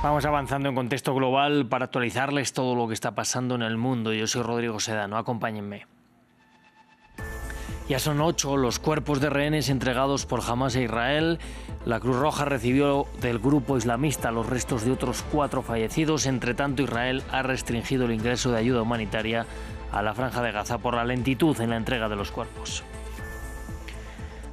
Vamos avanzando en contexto global para actualizarles todo lo que está pasando en el mundo. Yo soy Rodrigo Sedano, acompáñenme. Ya son 8 los cuerpos de rehenes entregados por Hamás a Israel. La Cruz Roja recibió del grupo islamista los restos de otros 4 fallecidos. Entre tanto, Israel ha restringido el ingreso de ayuda humanitaria a la Franja de Gaza por la lentitud en la entrega de los cuerpos.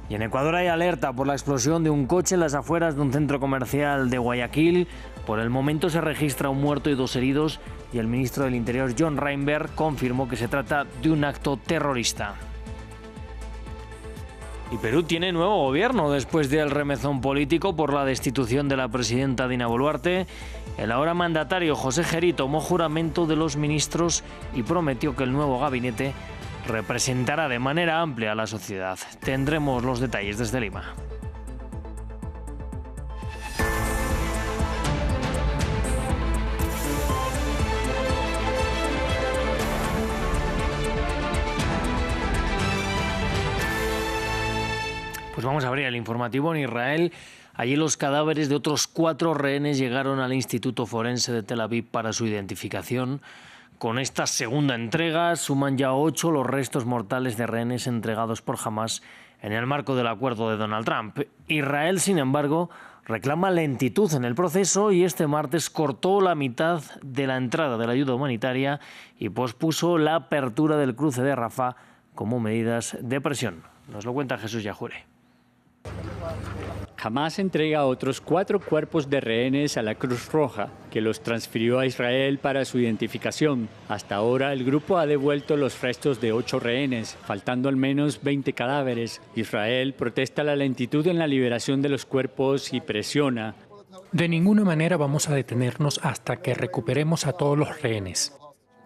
Y en Ecuador hay alerta por la explosión de un coche en las afueras de un centro comercial de Guayaquil. Por el momento se registra un muerto y 2 heridos y el ministro del Interior, John Reinberg, confirmó que se trata de un acto terrorista. Y Perú tiene nuevo gobierno después del remezón político por la destitución de la presidenta Dina Boluarte. El ahora mandatario José Gerí tomó juramento de los ministros y prometió que el nuevo gabinete representará de manera amplia a la sociedad. Tendremos los detalles desde Lima. Pues vamos a abrir el informativo en Israel. Allí los cadáveres de otros 4 rehenes llegaron al Instituto Forense de Tel Aviv para su identificación. Con esta segunda entrega suman ya 8 los restos mortales de rehenes entregados por Hamás en el marco del acuerdo de Donald Trump. Israel, sin embargo, reclama lentitud en el proceso y este martes cortó la mitad de la entrada de la ayuda humanitaria y pospuso la apertura del cruce de Rafah como medidas de presión. Nos lo cuenta Jesús Yajure. Hamás entrega otros 4 cuerpos de rehenes a la Cruz Roja, que los transfirió a Israel para su identificación. Hasta ahora, el grupo ha devuelto los restos de 8 rehenes, faltando al menos 20 cadáveres. Israel protesta la lentitud en la liberación de los cuerpos y presiona. De ninguna manera vamos a detenernos hasta que recuperemos a todos los rehenes.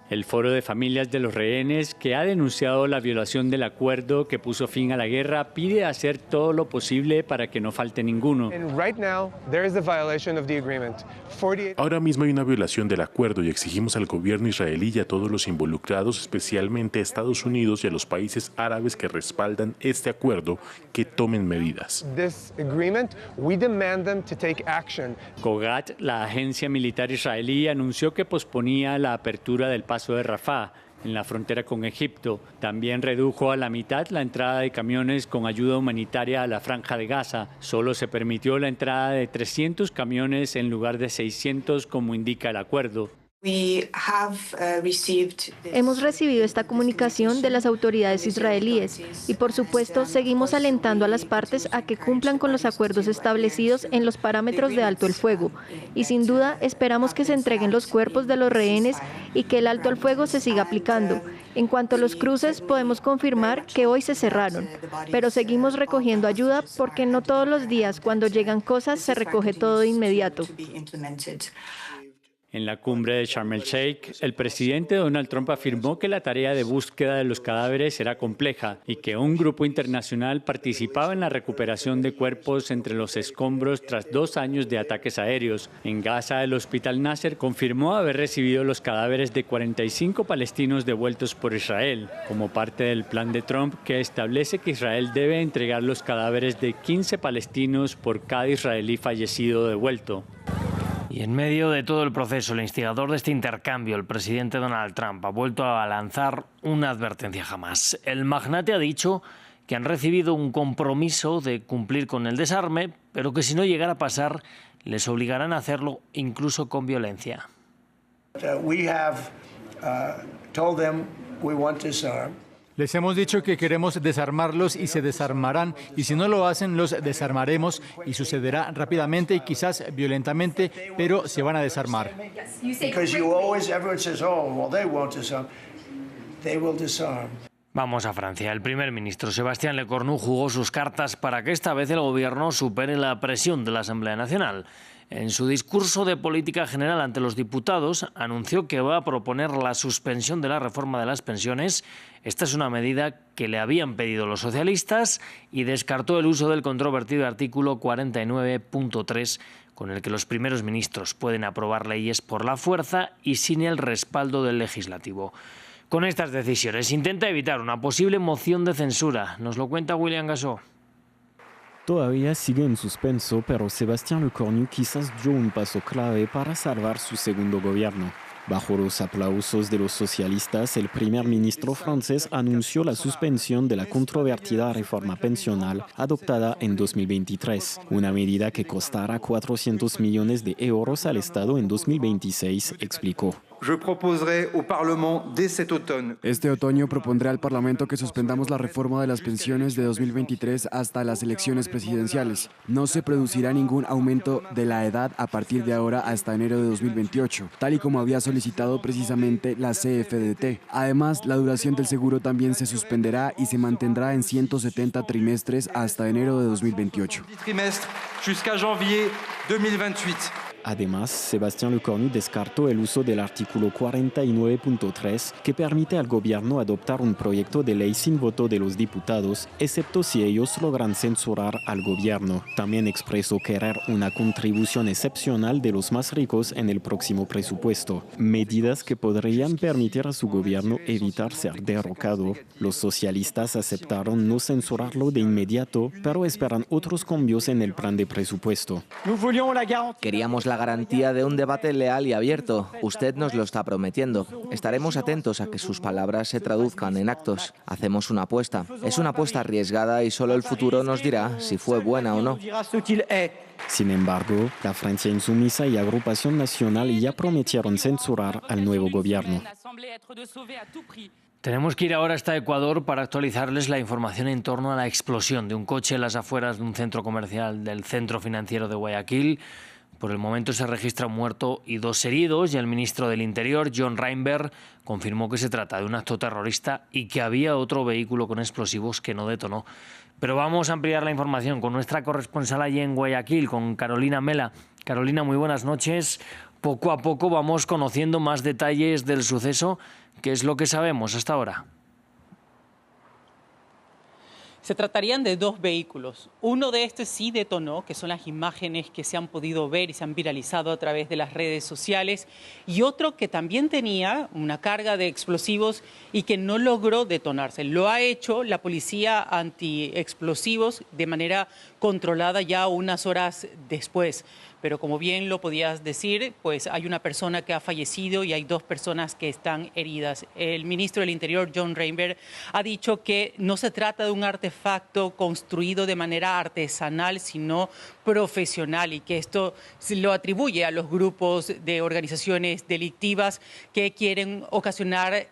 El Foro de Familias de los Rehenes, que ha denunciado la violación del acuerdo que puso fin a la guerra, pide hacer todo lo posible para que no falte ninguno. Ahora mismo hay una violación del acuerdo y exigimos al gobierno israelí y a todos los involucrados, especialmente a Estados Unidos y a los países árabes que respaldan este acuerdo, que tomen medidas. Kogat, la agencia militar israelí, anunció que posponía la apertura del paso de Rafah, en la frontera con Egipto. También redujo a la mitad la entrada de camiones con ayuda humanitaria a la Franja de Gaza. Solo se permitió la entrada de 300 camiones en lugar de 600, como indica el acuerdo. Hemos recibido esta comunicación de las autoridades israelíes y, por supuesto, seguimos alentando a las partes a que cumplan con los acuerdos establecidos en los parámetros de alto el fuego. Y, sin duda, esperamos que se entreguen los cuerpos de los rehenes y que el alto el fuego se siga aplicando. En cuanto a los cruces, podemos confirmar que hoy se cerraron, pero seguimos recogiendo ayuda porque no todos los días, cuando llegan cosas, se recoge todo de inmediato. En la cumbre de Sharm el Sheikh, el presidente Donald Trump afirmó que la tarea de búsqueda de los cadáveres era compleja y que un grupo internacional participaba en la recuperación de cuerpos entre los escombros tras 2 años de ataques aéreos. En Gaza, el Hospital Nasser confirmó haber recibido los cadáveres de 45 palestinos devueltos por Israel, como parte del plan de Trump que establece que Israel debe entregar los cadáveres de 15 palestinos por cada israelí fallecido devuelto. Y en medio de todo el proceso, el instigador de este intercambio, el presidente Donald Trump, ha vuelto a lanzar una advertencia Hamás. El magnate ha dicho que han recibido un compromiso de cumplir con el desarme, pero que si no llegara a pasar, les obligarán a hacerlo incluso con violencia. Les hemos dicho que queremos desarmarlos y se desarmarán, y si no lo hacen, los desarmaremos y sucederá rápidamente y quizás violentamente, pero se van a desarmar. Vamos a Francia. El primer ministro Sébastien Lecornu jugó sus cartas para que esta vez el gobierno supere la presión de la Asamblea Nacional. En su discurso de política general ante los diputados, anunció que va a proponer la suspensión de la reforma de las pensiones. Esta es una medida que le habían pedido los socialistas y descartó el uso del controvertido artículo 49.3, con el que los primeros ministros pueden aprobar leyes por la fuerza y sin el respaldo del legislativo. Con estas decisiones intenta evitar una posible moción de censura. Nos lo cuenta William Gassó. todavía sigue en suspenso, pero Sébastien Lecornu quizás dio un paso clave para salvar su segundo gobierno. Bajo los aplausos de los socialistas, el primer ministro francés anunció la suspensión de la controvertida reforma pensional adoptada en 2023, una medida que costará 400 millones de euros al Estado en 2026, explicó. Este otoño propondré al Parlamento que suspendamos la reforma de las pensiones de 2023 hasta las elecciones presidenciales. No se producirá ningún aumento de la edad a partir de ahora hasta enero de 2028, tal y como había solicitado precisamente la CFDT. Además, la duración del seguro también se suspenderá y se mantendrá en 170 trimestres hasta enero de 2028. Además, Sébastien Lecornu descartó el uso del artículo 49.3 que permite al gobierno adoptar un proyecto de ley sin voto de los diputados, excepto si ellos logran censurar al gobierno. También expresó querer una contribución excepcional de los más ricos en el próximo presupuesto, medidas que podrían permitir a su gobierno evitar ser derrocado. Los socialistas aceptaron no censurarlo de inmediato, pero esperan otros cambios en el plan de presupuesto. Queríamos la garantía de un debate leal y abierto. Usted nos lo está prometiendo. Estaremos atentos a que sus palabras se traduzcan en actos. Hacemos una apuesta. Es una apuesta arriesgada y solo el futuro nos dirá si fue buena o no. Sin embargo, la Francia Insumisa y Agrupación Nacional ya prometieron censurar al nuevo gobierno. Tenemos que ir ahora hasta Ecuador para actualizarles la información en torno a la explosión de un coche en las afueras de un centro comercial del centro financiero de Guayaquil. Por el momento se registra un muerto y 2 heridos y el ministro del Interior, John Reinberg, confirmó que se trata de un acto terrorista y que había otro vehículo con explosivos que no detonó. Pero vamos a ampliar la información con nuestra corresponsal allí en Guayaquil, con Carolina Mela. Carolina, muy buenas noches. Poco a poco vamos conociendo más detalles del suceso. ¿Qué es lo que sabemos hasta ahora? Se tratarían de 2 vehículos. Uno de estos sí detonó, que son las imágenes que se han podido ver y se han viralizado a través de las redes sociales, y otro que también tenía una carga de explosivos y que no logró detonarse. Lo ha hecho la policía antiexplosivos de manera controlada ya unas horas después. Pero como bien lo podías decir, pues hay una persona que ha fallecido y hay 2 personas que están heridas. El ministro del Interior, John Reinberg, ha dicho que no se trata de un artefacto construido de manera artesanal, sino profesional, y que esto se lo atribuye a los grupos de organizaciones delictivas que quieren ocasionar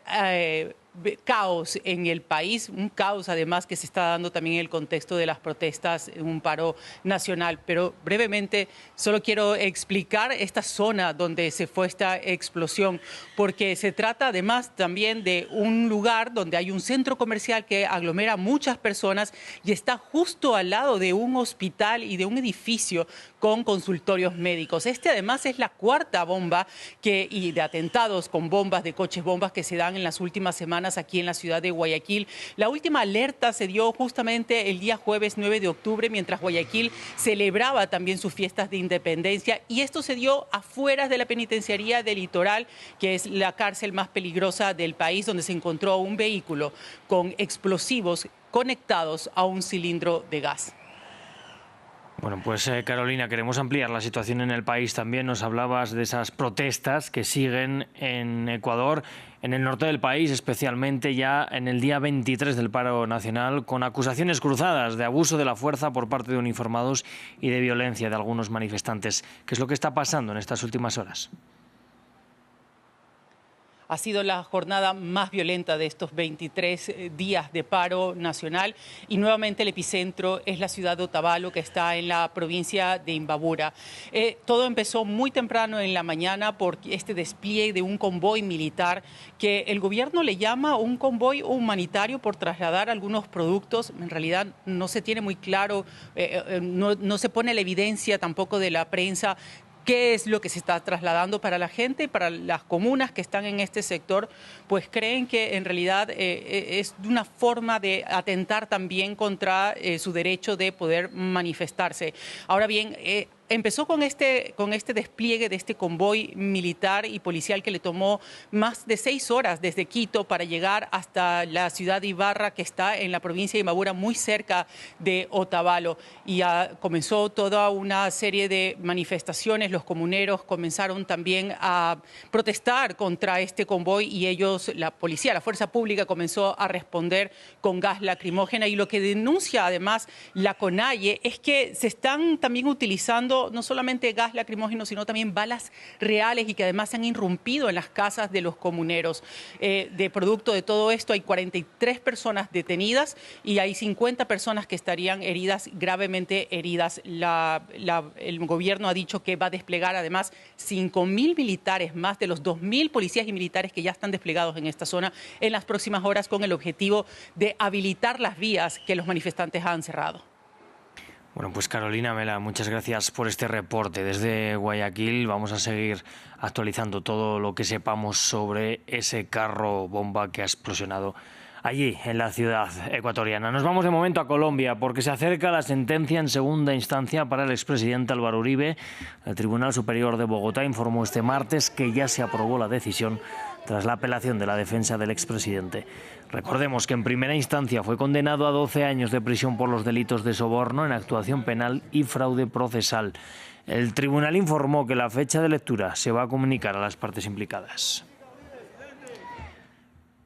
caos en el país, un caos además que se está dando también en el contexto de las protestas, un paro nacional. Pero brevemente solo quiero explicar esta zona donde se fue esta explosión, porque se trata además también de un lugar donde hay un centro comercial que aglomera muchas personas y está justo al lado de un hospital y de un edificio con consultorios médicos. Este además es la 4ª bomba y de atentados con bombas, de coches bombas que se dan en las últimas semanas aquí en la ciudad de Guayaquil. La última alerta se dio justamente el día jueves 9 de octubre, mientras Guayaquil celebraba también sus fiestas de independencia, y esto se dio afuera de la penitenciaría del Litoral, que es la cárcel más peligrosa del país, donde se encontró un vehículo con explosivos conectados a un cilindro de gas. Bueno, pues Carolina, queremos ampliar la situación en el país también. Nos hablabas de esas protestas que siguen en Ecuador, en el norte del país, especialmente ya en el día 23 del paro nacional, con acusaciones cruzadas de abuso de la fuerza por parte de uniformados y de violencia de algunos manifestantes. ¿Qué es lo que está pasando en estas últimas horas? Ha sido la jornada más violenta de estos 23 días de paro nacional, y nuevamente el epicentro es la ciudad de Otavalo, que está en la provincia de Imbabura. Todo empezó muy temprano en la mañana por este despliegue de un convoy militar que el gobierno le llama un convoy humanitario por trasladar algunos productos. En realidad no se tiene muy claro, no se pone la evidencia tampoco de la prensa qué es lo que se está trasladando para la gente, para las comunas que están en este sector, pues creen que en realidad es una forma de atentar también contra su derecho de poder manifestarse. Ahora bien, empezó con este despliegue de este convoy militar y policial que le tomó más de 6 horas desde Quito para llegar hasta la ciudad de Ibarra, que está en la provincia de Imbabura, muy cerca de Otavalo. Y comenzó toda una serie de manifestaciones. Los comuneros comenzaron también a protestar contra este convoy y ellos, la policía, la fuerza pública, comenzó a responder con gas lacrimógena. Y lo que denuncia además la CONAIE es que se están también utilizando no solamente gas lacrimógeno, sino también balas reales y que además se han irrumpido en las casas de los comuneros. De producto de todo esto hay 43 personas detenidas y hay 50 personas que estarían heridas, gravemente heridas. El gobierno ha dicho que va a desplegar además 5.000 militares, más de los 2.000 policías y militares que ya están desplegados en esta zona en las próximas horas, con el objetivo de habilitar las vías que los manifestantes han cerrado. Bueno, pues Carolina Mela, muchas gracias por este reporte. Desde Guayaquil vamos a seguir actualizando todo lo que sepamos sobre ese carro bomba que ha explosionado allí, en la ciudad ecuatoriana. Nos vamos de momento a Colombia, porque se acerca la sentencia en segunda instancia para el expresidente Álvaro Uribe. El Tribunal Superior de Bogotá informó este martes que ya se aprobó la decisión tras la apelación de la defensa del expresidente. Recordemos que en primera instancia fue condenado a 12 años de prisión por los delitos de soborno en actuación penal y fraude procesal. El tribunal informó que la fecha de lectura se va a comunicar a las partes implicadas.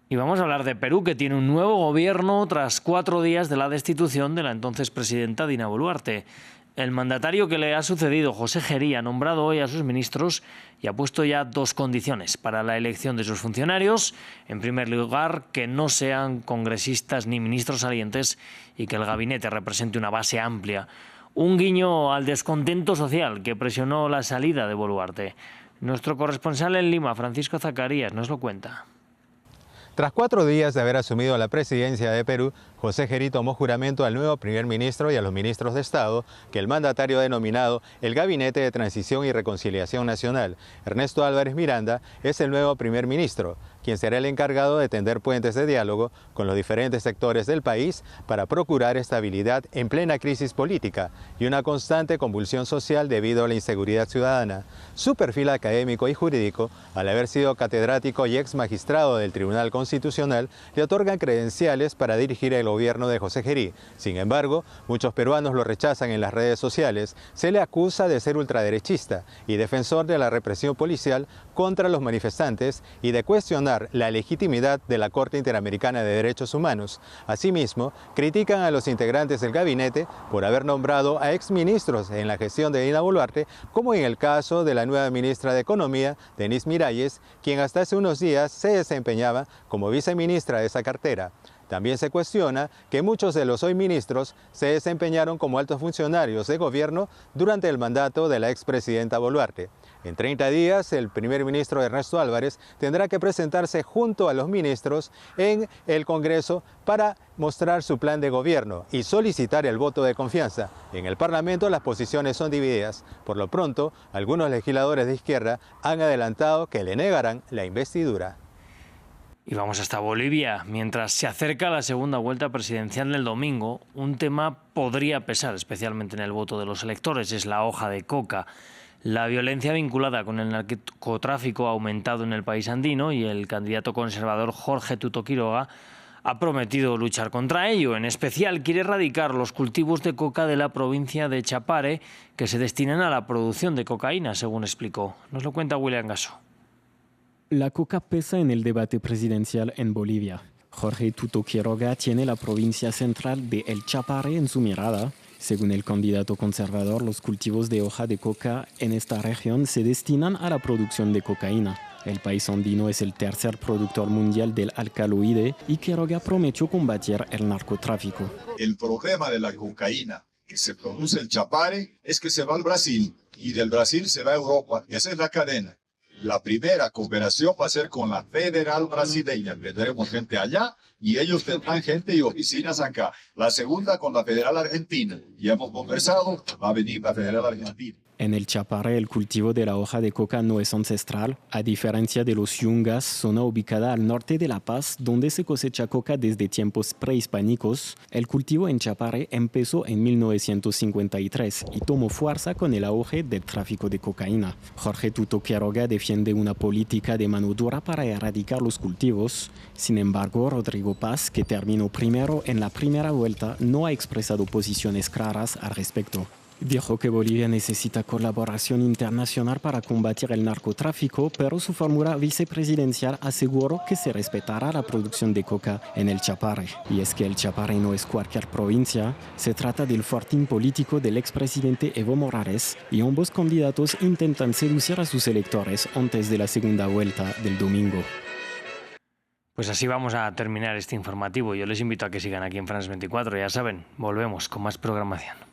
Y vamos a hablar de Perú, que tiene un nuevo gobierno tras 4 días de la destitución de la entonces presidenta Dina Boluarte. El mandatario que le ha sucedido, José Gerí, ha nombrado hoy a sus ministros y ha puesto ya 2 condiciones para la elección de sus funcionarios. En primer lugar, que no sean congresistas ni ministros salientes y que el gabinete represente una base amplia. Un guiño al descontento social que presionó la salida de Boluarte. Nuestro corresponsal en Lima, Francisco Zacarías, nos lo cuenta. Tras 4 días de haber asumido la presidencia de Perú, José Gerí tomó juramento al nuevo primer ministro y a los ministros de Estado, que el mandatario ha denominado el Gabinete de Transición y Reconciliación Nacional. Ernesto Álvarez Miranda es el nuevo primer ministro, quien será el encargado de tender puentes de diálogo con los diferentes sectores del país para procurar estabilidad en plena crisis política y una constante convulsión social debido a la inseguridad ciudadana. Su perfil académico y jurídico, al haber sido catedrático y ex magistrado del Tribunal Constitucional, le otorgan credenciales para dirigir el gobierno de José Gerí. Sin embargo, muchos peruanos lo rechazan en las redes sociales. Se le acusa de ser ultraderechista y defensor de la represión policial contra los manifestantes y de cuestionar la legitimidad de la Corte Interamericana de Derechos Humanos. Asimismo, critican a los integrantes del gabinete por haber nombrado a exministros en la gestión de Dina Boluarte, como en el caso de la nueva ministra de Economía, Denise Miralles, quien hasta hace unos días se desempeñaba como viceministra de esa cartera. También se cuestiona que muchos de los hoy ministros se desempeñaron como altos funcionarios de gobierno durante el mandato de la expresidenta Boluarte. En 30 días, el primer ministro Ernesto Álvarez tendrá que presentarse junto a los ministros en el Congreso para mostrar su plan de gobierno y solicitar el voto de confianza. En el Parlamento las posiciones son divididas. Por lo pronto, algunos legisladores de izquierda han adelantado que le negarán la investidura. Y vamos hasta Bolivia. Mientras se acerca la segunda vuelta presidencial del domingo, un tema podría pesar especialmente en el voto de los electores, es la hoja de coca. La violencia vinculada con el narcotráfico ha aumentado en el país andino y el candidato conservador Jorge Tuto Quiroga ha prometido luchar contra ello. En especial quiere erradicar los cultivos de coca de la provincia de Chapare que se destinan a la producción de cocaína, según explicó. Nos lo cuenta William Gasso. La coca pesa en el debate presidencial en Bolivia. Jorge Tuto Quiroga tiene la provincia central de El Chapare en su mirada. Según el candidato conservador, los cultivos de hoja de coca en esta región se destinan a la producción de cocaína. El país andino es el tercer productor mundial del alcaloide y Quiroga prometió combatir el narcotráfico. El problema de la cocaína que se produce en Chapare es que se va al Brasil y del Brasil se va a Europa. Esa es la cadena. La primera cooperación va a ser con la Federal Brasileña. Tendremos gente allá y ellos tendrán gente y oficinas acá. La segunda con la Federal Argentina. Ya hemos conversado, va a venir la Federal Argentina. En el Chapare, el cultivo de la hoja de coca no es ancestral, a diferencia de los yungas, zona ubicada al norte de La Paz, donde se cosecha coca desde tiempos prehispánicos. El cultivo en Chapare empezó en 1953 y tomó fuerza con el auge del tráfico de cocaína. Jorge Tuto Quiroga defiende una política de mano dura para erradicar los cultivos. Sin embargo, Rodrigo Paz, que terminó primero en la primera vuelta, no ha expresado posiciones claras al respecto. Dijo que Bolivia necesita colaboración internacional para combatir el narcotráfico, pero su fórmula vicepresidencial aseguró que se respetará la producción de coca en el Chapare. Y es que el Chapare no es cualquier provincia, se trata del fortín político del expresidente Evo Morales y ambos candidatos intentan seducir a sus electores antes de la segunda vuelta del domingo. Pues así vamos a terminar este informativo. Yo les invito a que sigan aquí en France 24. Ya saben, volvemos con más programación.